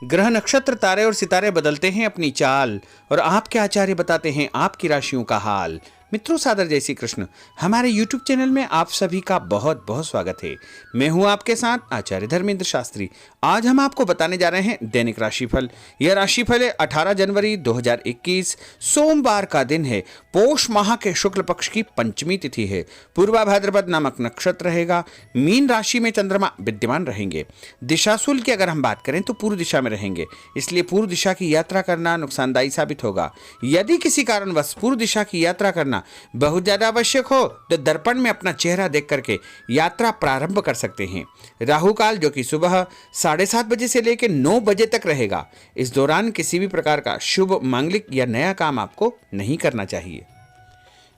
ग्रह नक्षत्र तारे और सितारे बदलते हैं अपनी चाल और आपके आचार्य बताते हैं आपकी राशियों का हाल। मित्रों, सादर जय श्री कृष्ण। हमारे YouTube चैनल में आप सभी का बहुत बहुत स्वागत है। मैं हूं आपके साथ आचार्य धर्मेंद्र शास्त्री। आज हम आपको बताने जा रहे हैं दैनिक राशिफल। यह राशिफल है 18 जनवरी 2021 सोमवार का दिन है। पोष माह के शुक्ल पक्ष की पंचमी तिथि है। पूर्वा भाद्रपद नामक नक्षत्र रहेगा। मीन राशि में चंद्रमा विद्यमान रहेंगे। दिशाशूल की अगर हम बात करें तो पूर्व दिशा में रहेंगे, इसलिए पूर्व दिशा की यात्रा करना नुकसानदायी साबित होगा। यदि किसी कारणवश पूर्व दिशा की यात्रा करना बहुत ज्यादा आवश्यक हो तो दर्पण में अपना चेहरा देख करके यात्रा प्रारंभ कर सकते हैं। राहु काल जो कि सुबह 7:30 बजे से लेकर 9 बजे तक रहेगा। इस दौरान किसी भी प्रकार का शुभ, मांगलिक या नया काम आपको नहीं करना चाहिए।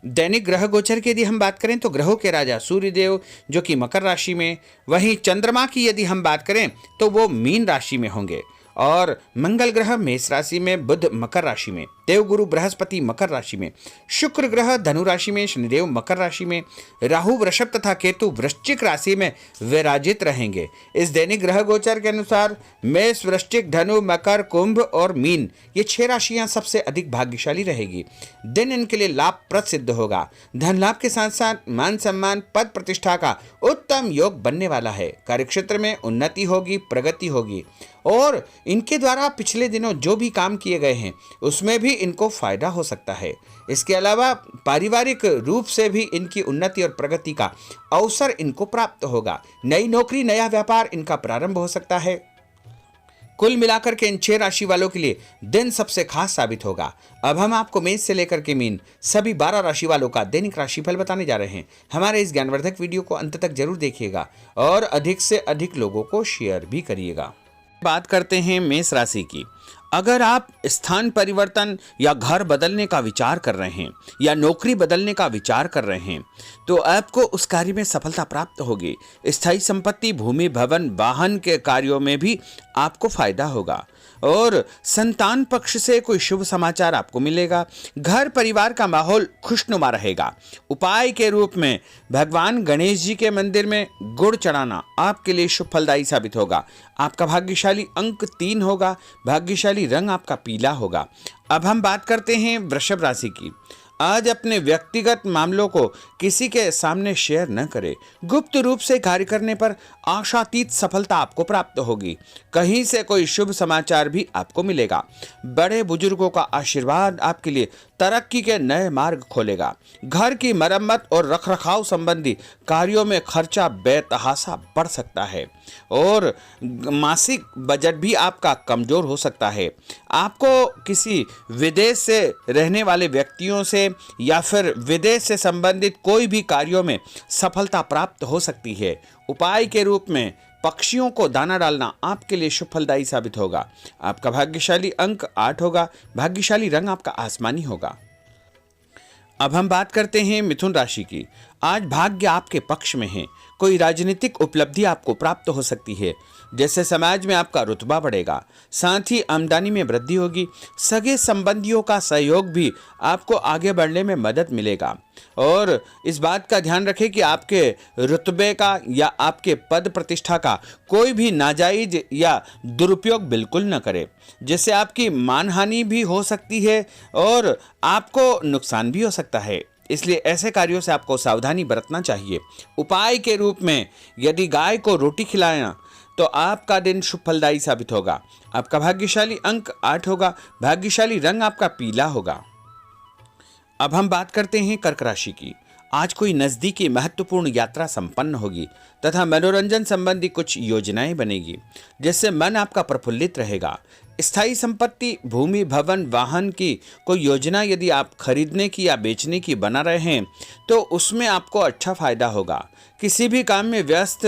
दैनिक ग्रह गोचर की यदि हम बात करें तो ग्रहों के राजा सूर्यदेव जो कि मकर राशि में, वहीं चंद्रमा की यदि हम बात करें तो वो मीन राशि में होंगे और मंगल ग्रह मेष राशि में, बुध मकर राशि में, देवगुरु बृहस्पति मकर राशि में, शुक्र ग्रह धनु राशि में, शनिदेव मकर राशि में, राहु वृषभ तथा केतु वृश्चिक राशि में विराजित रहेंगे। इस दैनिक ग्रह गोचर के अनुसार मेष, वृश्चिक, धनु, मकर, कुंभ और मीन ये 6 राशियां सबसे अधिक भाग्यशाली रहेगी। दिन इनके लिए लाभप्रद सिद्ध होगा। धन लाभ के साथ साथ मान सम्मान, पद प्रतिष्ठा का उत्तम योग बनने वाला है। कार्यक्षेत्र में उन्नति होगी, प्रगति होगी और इनके द्वारा पिछले दिनों जो भी काम किए गए हैं उसमें भी इनको फायदा हो सकता है। इसके अलावा पारिवारिक रूप से भी इनकी उन्नति और प्रगति का अवसर इनको प्राप्त होगा। नई नौकरी, नया व्यापार इनका प्रारंभ हो सकता है। कुल मिलाकर के इन 6 राशि वालों के लिए दिन सबसे खास साबित होगा। अब हम आपको मेष से लेकर के मीन सभी 12 राशि वालों का दैनिक राशिफल बताने जा रहे हैं। हमारे इस ज्ञानवर्धक वीडियो को अंत तक जरूर देखिएगा और अधिक से अधिक लोगों को शेयर भी करिएगा। बात करते हैं मेष राशि की। अगर आप स्थान परिवर्तन या घर बदलने का विचार कर रहे हैं या नौकरी बदलने का विचार कर रहे हैं तो आपको उस कार्य में सफलता प्राप्त होगी। स्थायी संपत्ति, भूमि, भवन, वाहन के कार्यों में भी आपको फायदा होगा और संतान पक्ष से कोई शुभ समाचार आपको मिलेगा। घर परिवार का माहौल खुशनुमा रहेगा। उपाय के रूप में भगवान गणेश जी के मंदिर में गुड़ चढ़ाना आपके लिए शुभ फलदायी साबित होगा। आपका भाग्यशाली अंक 3 होगा। भाग्यशाली रंग आपका पीला होगा। अब हम बात करते हैं वृषभ राशि की। आज अपने व्यक्तिगत मामलों को किसी के सामने शेयर न करें। गुप्त रूप से कार्य करने पर आशातीत सफलता आपको प्राप्त होगी। कहीं से कोई शुभ समाचार भी आपको मिलेगा। बड़े बुजुर्गों का आशीर्वाद आपके लिए तरक्की के नए मार्ग खोलेगा। घर की मरम्मत और रखरखाव संबंधी कार्यों में खर्चा बेतहाशा बढ़ सकता है और मासिक बजट भी आपका कमजोर हो सकता है। आपको किसी विदेश से रहने वाले व्यक्तियों से या फिर विदेश से संबंधित कोई भी कार्यों में सफलता प्राप्त हो सकती है। उपाय के रूप में पक्षियों को दाना डालना आपके लिए शुभ फलदायी साबित होगा। आपका भाग्यशाली अंक 8 होगा। भाग्यशाली रंग आपका आसमानी होगा। अब हम बात करते हैं मिथुन राशि की। आज भाग्य आपके पक्ष में है। कोई राजनीतिक उपलब्धि आपको प्राप्त हो सकती है, जैसे समाज में आपका रुतबा बढ़ेगा। साथ ही आमदनी में वृद्धि होगी। सगे संबंधियों का सहयोग भी आपको आगे बढ़ने में मदद मिलेगा और इस बात का ध्यान रखें कि आपके रुतबे का या आपके पद प्रतिष्ठा का कोई भी नाजायज या दुरुपयोग बिल्कुल न करें, जिससे आपकी मानहानि भी हो सकती है और आपको नुकसान भी हो सकता है। इसलिए ऐसे कार्यों से आपको सावधानी बरतना चाहिए। उपाय के रूप में यदि गाय को रोटी खिलाना तो आपका दिन शुभ फलदायी साबित होगा। आपका भाग्यशाली अंक 8 होगा। भाग्यशाली रंग आपका पीला होगा। अब हम बात करते हैं कर्क राशि की। आज कोई नजदीकी महत्वपूर्ण यात्रा संपन्न होगी तथा मनोरंजन संबंधी कुछ योजनाएं बनेगी, जिससे मन आपका प्रफुल्लित रहेगा। स्थायी संपत्ति, भूमि, भवन, वाहन की कोई योजना यदि आप खरीदने की या बेचने की बना रहे हैं तो उसमें आपको अच्छा फायदा होगा। किसी भी काम में व्यस्त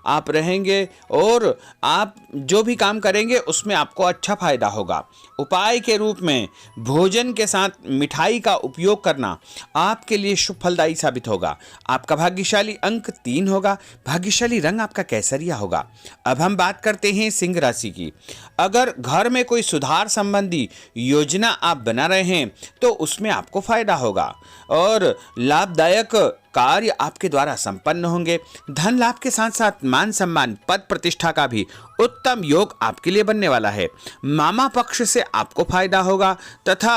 आप रहेंगे और आप जो भी काम करेंगे उसमें आपको अच्छा फायदा होगा। उपाय के रूप में भोजन के साथ मिठाई का उपयोग करना आपके लिए शुभ फलदायी साबित होगा। आपका भाग्यशाली अंक 3 होगा। भाग्यशाली रंग आपका केसरिया होगा। अब हम बात करते हैं सिंह राशि की। अगर घर में कोई सुधार संबंधी योजना आप बना रहे हैं तो उसमें आपको फायदा होगा और लाभदायक कार्य आपके द्वारा संपन्न होंगे। धन लाभ के साथ साथ मान सम्मान, पद प्रतिष्ठा का भी उत्तम योग आपके लिए बनने वाला है। मामा पक्ष से आपको फायदा होगा तथा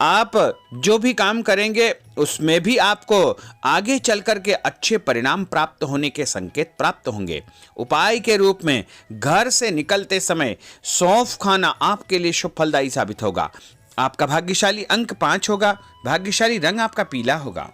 आप जो भी काम करेंगे उसमें भी आपको आगे चल कर के अच्छे परिणाम प्राप्त होने के संकेत प्राप्त होंगे। उपाय के रूप में घर से निकलते समय सौंफ खाना आपके लिए शुभ फलदायी साबित होगा। आपका भाग्यशाली अंक 5 होगा। भाग्यशाली रंग आपका पीला होगा।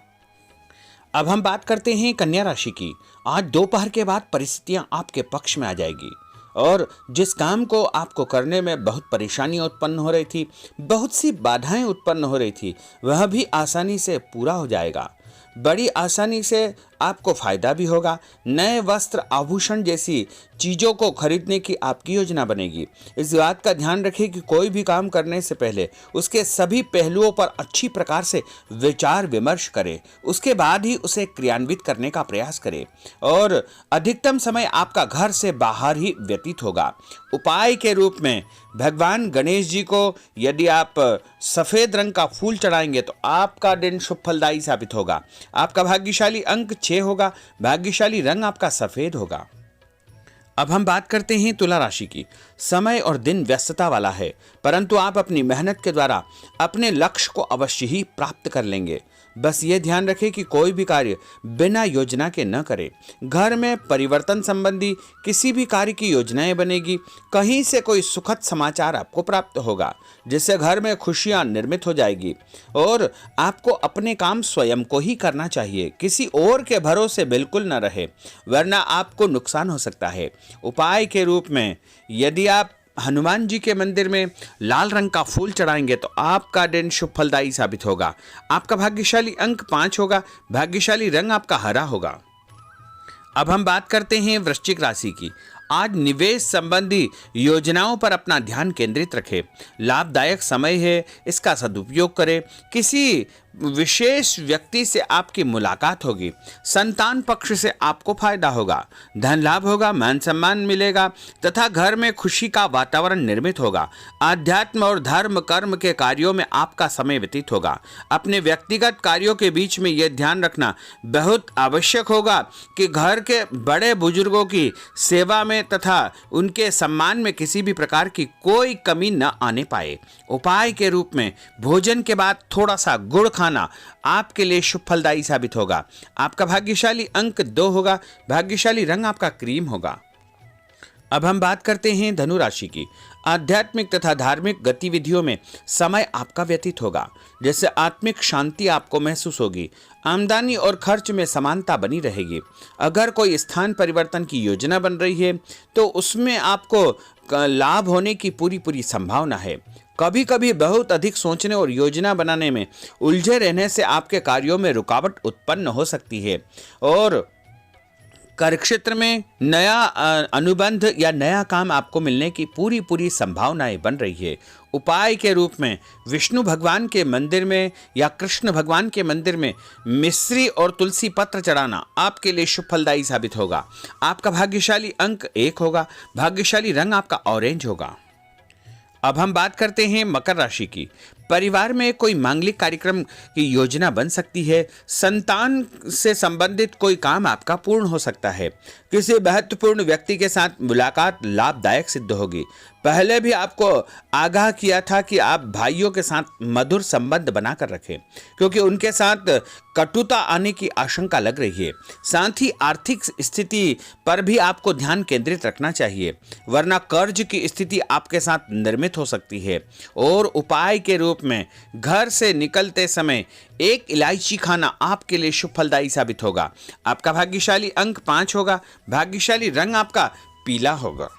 अब हम बात करते हैं कन्या राशि की। आज दोपहर के बाद परिस्थितियां आपके पक्ष में आ जाएगी और जिस काम को आपको करने में बहुत परेशानी उत्पन्न हो रही थी, बहुत सी बाधाएं उत्पन्न हो रही थी, वह भी आसानी से पूरा हो जाएगा। बड़ी आसानी से आपको फायदा भी होगा। नए वस्त्र, आभूषण जैसी चीजों को खरीदने की आपकी योजना बनेगी। इस बात का ध्यान रखें कि कोई भी काम करने से पहले उसके सभी पहलुओं पर अच्छी प्रकार से विचार विमर्श करें, उसके बाद ही उसे क्रियान्वित करने का प्रयास करें और अधिकतम समय आपका घर से बाहर ही व्यतीत होगा। उपाय के रूप में भगवान गणेश जी को यदि आप सफेद रंग का फूल चढ़ाएंगे तो आपका दिन शुभ फलदायी साबित होगा। आपका भाग्यशाली अंक 6 होगा। भाग्यशाली रंग आपका सफेद होगा। अब हम बात करते हैं तुला राशि की। समय और दिन व्यस्तता वाला है, परंतु आप अपनी मेहनत के द्वारा अपने लक्ष्य को अवश्य ही प्राप्त कर लेंगे। बस ये ध्यान रखें कि कोई भी कार्य बिना योजना के न करें। घर में परिवर्तन संबंधी किसी भी कार्य की योजनाएं बनेगी। कहीं से कोई सुखद समाचार आपको प्राप्त होगा जिससे घर में खुशियां निर्मित हो जाएगी और आपको अपने काम स्वयं को ही करना चाहिए। किसी और के भरोसे बिल्कुल न रहे, वरना आपको नुकसान हो सकता है। उपाय के रूप में यदि आप हनुमान जी के मंदिर में लाल रंग का फूल चढ़ाएंगे तो आपका दिन शुभ फलदायी साबित होगा। आपका भाग्यशाली अंक 5 होगा। भाग्यशाली रंग आपका हरा होगा। अब हम बात करते हैं वृश्चिक राशि की। आज निवेश संबंधी योजनाओं पर अपना ध्यान केंद्रित रखें। लाभदायक समय है, इसका सदुपयोग करें। किसी विशेष व्यक्ति से आपकी मुलाकात होगी। संतान पक्ष से आपको फायदा होगा। धन लाभ होगा, मान सम्मान मिलेगा तथा घर में खुशी का वातावरण निर्मित होगा। आध्यात्म और धर्म कर्म के कार्यों में आपका समय व्यतीत होगा। अपने व्यक्तिगत कार्यों के बीच में यह ध्यान रखना बहुत आवश्यक होगा कि घर के बड़े बुजुर्गों की सेवा में तथा उनके सम्मान में किसी भी प्रकार की कोई कमी न आने पाए। उपाय के रूप में भोजन के बाद थोड़ा सा गुड़ खाना आपके लिए शुभ फलदायी साबित होगा। आपका भाग्यशाली अंक 2 होगा। भाग्यशाली रंग आपका क्रीम होगा। अब हम बात करते हैं धनु राशि की। आध्यात्मिक तथा धार्मिक गतिविधियों में समय आपका व्यतीत होगा, जैसे आत्मिक शांति आपको महसूस होगी। आमदनी और खर्च में समानता बनी रहेगी। अगर कोई स्थान परिवर्तन की योजना बन रही है तो उसमें आपको लाभ होने की पूरी संभावना है। कभी कभी बहुत अधिक सोचने और योजना बनाने में उलझे रहने से आपके कार्यों में रुकावट उत्पन्न हो सकती है और कार्यक्षेत्र में नया अनुबंध या नया काम आपको मिलने की पूरी संभावनाएं बन रही है। उपाय के रूप में विष्णु भगवान के मंदिर में या कृष्ण भगवान के मंदिर में मिश्री और तुलसी पत्र चढ़ाना आपके लिए शुभ फलदायी साबित होगा। आपका भाग्यशाली अंक 1 होगा। भाग्यशाली रंग आपका ऑरेंज होगा। अब हम बात करते हैं मकर राशि की। परिवार में कोई मांगलिक कार्यक्रम की योजना बन सकती है। संतान से संबंधित कोई काम आपका पूर्ण हो सकता है। किसी महत्वपूर्ण व्यक्ति के साथ मुलाकात लाभदायक सिद्ध होगी। पहले भी आपको आगाह किया था कि आप भाइयों के साथ मधुर संबंध बनाकर रखें, क्योंकि उनके साथ कटुता आने की आशंका लग रही है। साथ ही आर्थिक स्थिति पर भी आपको ध्यान केंद्रित रखना चाहिए, वरना कर्ज की स्थिति आपके साथ निर्मित हो सकती है। और उपाय के रूप में घर से निकलते समय एक इलायची खाना आपके लिए शुभ फलदायी साबित होगा। आपका भाग्यशाली अंक 5 होगा। भाग्यशाली रंग आपका पीला होगा।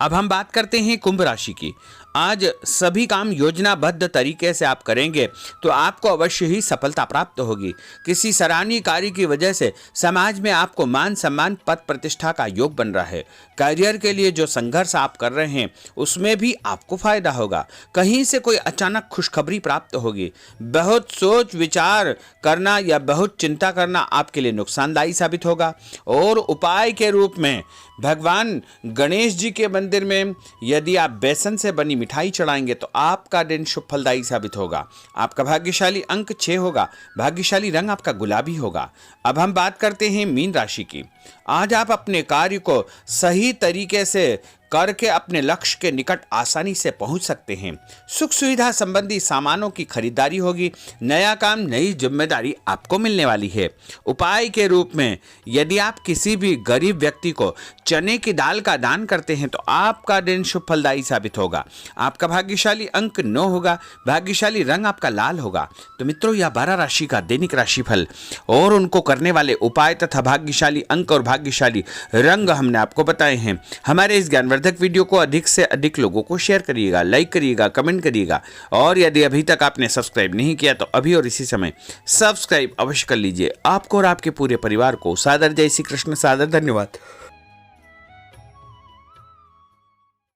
अब हम बात करते हैं कुंभ राशि की। आज सभी काम योजनाबद्ध तरीके से आप करेंगे तो आपको अवश्य ही सफलता प्राप्त होगी। किसी सराहनीय कार्य की वजह से समाज में आपको मान सम्मान, पद प्रतिष्ठा का योग बन रहा है। करियर के लिए जो संघर्ष आप कर रहे हैं उसमें भी आपको फायदा होगा। कहीं से कोई अचानक खुशखबरी प्राप्त होगी। बहुत सोच विचार करना या बहुत चिंता करना आपके लिए नुकसानदायी साबित होगा। और उपाय के रूप में भगवान गणेश जी के मंदिर में यदि आप बेसन से बनी मिठाई चढ़ाएंगे तो आपका दिन शुभ फलदायी साबित होगा। आपका भाग्यशाली अंक 6 होगा। भाग्यशाली रंग आपका गुलाबी होगा। अब हम बात करते हैं मीन राशि की। आज आप अपने कार्य को सही तरीके से करके अपने लक्ष्य के निकट आसानी से पहुंच सकते हैं। सुख सुविधा संबंधी सामानों की खरीदारी होगी। नया काम, नई जिम्मेदारी आपको मिलने वाली है। उपाय के रूप में यदि आप किसी भी गरीब व्यक्ति को चने की दाल का दान करते हैं तो आपका दिन शुभ फलदायी साबित होगा। आपका भाग्यशाली अंक 9 होगा। भाग्यशाली रंग आपका लाल होगा। तो मित्रों, यह 12 राशि का दैनिक राशिफल और उनको करने वाले उपाय तथा भाग्यशाली अंक और भाग्यशाली रंग हमने आपको बताए हैं। हमारे इस ज्ञानवर्धक वीडियो को अधिक से अधिक लोगों को शेयर करिएगा, लाइक करिएगा, कमेंट करिएगा और यदि अभी तक आपने सब्सक्राइब नहीं किया तो अभी और इसी समय सब्सक्राइब अवश्य कर लीजिए। आपको और आपके पूरे परिवार को सादर जय श्री कृष्ण, सादर धन्यवाद।